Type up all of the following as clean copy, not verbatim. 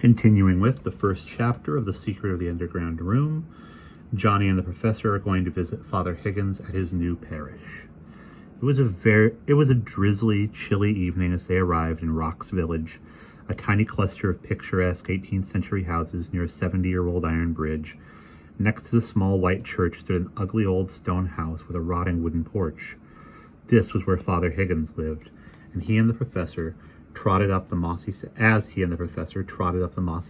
Continuing with the first chapter of The Secret of the Underground Room, Johnny and the professor are going to visit Father Higgins at his new parish. It was a drizzly, chilly evening as they arrived in Rock's Village, a tiny cluster of picturesque 18th century houses near a 70-year-old iron bridge. Next to the small white church stood an ugly old stone house with a rotting wooden porch. This was where Father Higgins lived, and he and the professor trotted up the mossy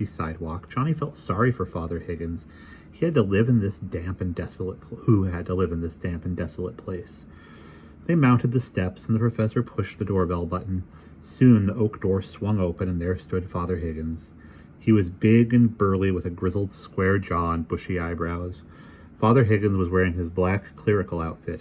sidewalk. Johnny felt sorry for Father Higgins. Who had to live in this damp and desolate place. They mounted the steps, and the professor pushed the doorbell button. Soon the oak door swung open, and there stood Father Higgins. He was big and burly, with a grizzled square jaw and bushy eyebrows. Father Higgins was wearing his black clerical outfit,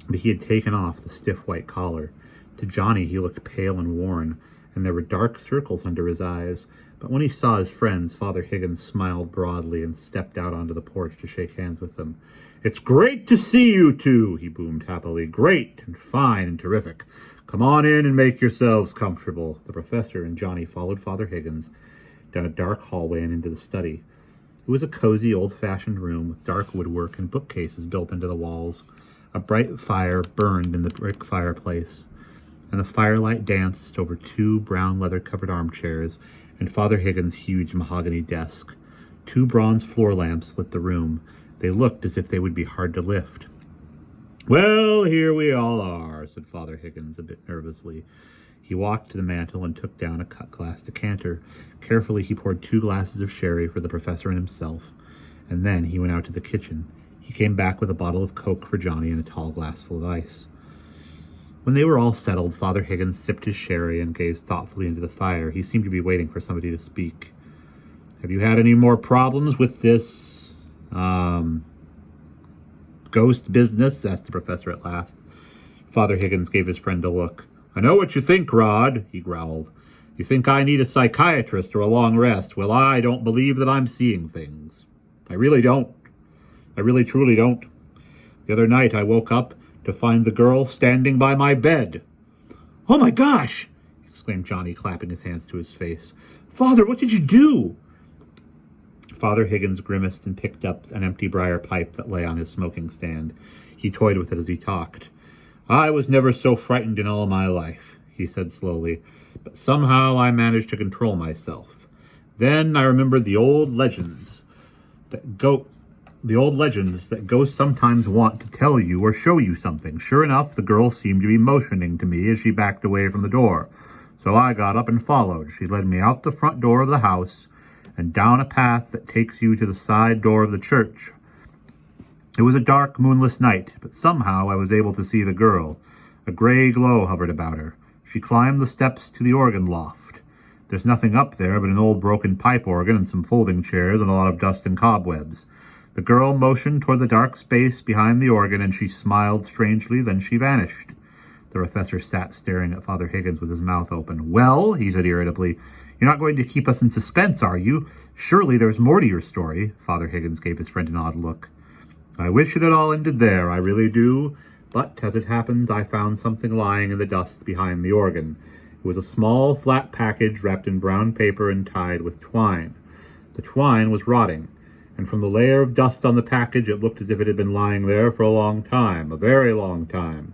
but he had taken off the stiff white collar. To Johnny, he looked pale and worn, and there were dark circles under his eyes. But when he saw his friends, Father Higgins smiled broadly and stepped out onto the porch to shake hands with them. "It's great to see you two," he boomed happily. "Great and fine and terrific. Come on in and make yourselves comfortable." The professor and Johnny followed Father Higgins down a dark hallway and into the study. It was a cozy, old-fashioned room with dark woodwork and bookcases built into the walls. A bright fire burned in the brick fireplace, and the firelight danced over two brown leather-covered armchairs and Father Higgins' huge mahogany desk. Two bronze floor lamps lit the room. They looked as if they would be hard to lift. "Well, here we all are," said Father Higgins a bit nervously. He walked to the mantel and took down a cut-glass decanter. Carefully, he poured 2 glasses of sherry for the professor and himself, and then he went out to the kitchen. He came back with a bottle of Coke for Johnny and a tall glass full of ice. When they were all settled, Father Higgins sipped his sherry and gazed thoughtfully into the fire. He seemed to be waiting for somebody to speak. "Have you had any more problems with this, ghost business?" asked the professor at last. Father Higgins gave his friend a look. "I know what you think, Rod," he growled. "You think I need a psychiatrist or a long rest. Well, I don't believe that I'm seeing things. I really don't. I really, truly don't. The other night I woke up to find the girl standing by my bed." "Oh my gosh!" exclaimed Johnny, clapping his hands to his face. "Father, what did you do?" Father Higgins grimaced and picked up an empty briar pipe that lay on his smoking stand. He toyed with it as he talked. "I was never so frightened in all my life," he said slowly, "but somehow I managed to control myself. Then I remembered the old legends that ghosts sometimes want to tell you or show you something. Sure enough, the girl seemed to be motioning to me as she backed away from the door. So I got up and followed. She led me out the front door of the house and down a path that takes you to the side door of the church. It was a dark, moonless night, but somehow I was able to see the girl. A gray glow hovered about her. She climbed the steps to the organ loft. There's nothing up there but an old broken pipe organ and some folding chairs and a lot of dust and cobwebs. The girl motioned toward the dark space behind the organ, and she smiled strangely. Then she vanished." The professor sat staring at Father Higgins with his mouth open. "Well," he said irritably, "you're not going to keep us in suspense, are you? Surely there's more to your story." Father Higgins gave his friend an odd look. "I wish it had all ended there, I really do. But, as it happens, I found something lying in the dust behind the organ. It was a small, flat package wrapped in brown paper and tied with twine. The twine was rotting, and from the layer of dust on the package, it looked as if it had been lying there for a long time, a very long time.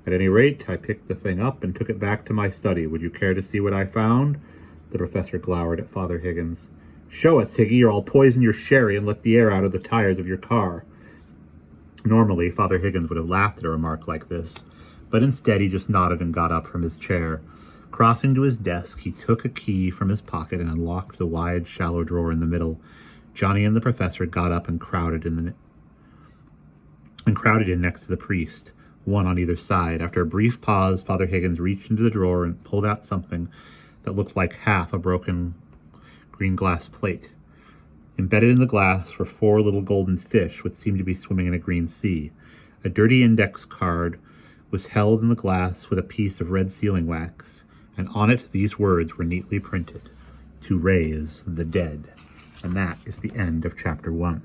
At any rate, I picked the thing up and took it back to my study. Would you care to see what I found?" The professor glowered at Father Higgins. "Show us, Higgy, or I'll poison your sherry and let the air out of the tires of your car." Normally, Father Higgins would have laughed at a remark like this, but instead he just nodded and got up from his chair. Crossing to his desk, he took a key from his pocket and unlocked the wide, shallow drawer in the middle. Johnny and the professor got up and crowded in next to the priest, one on either side. After a brief pause, Father Higgins reached into the drawer and pulled out something that looked like half a broken green glass plate. Embedded in the glass were 4 little golden fish, which seemed to be swimming in a green sea. A dirty index card was held in the glass with a piece of red sealing wax, and on it these words were neatly printed: "To raise the dead." And that is the end of chapter 1.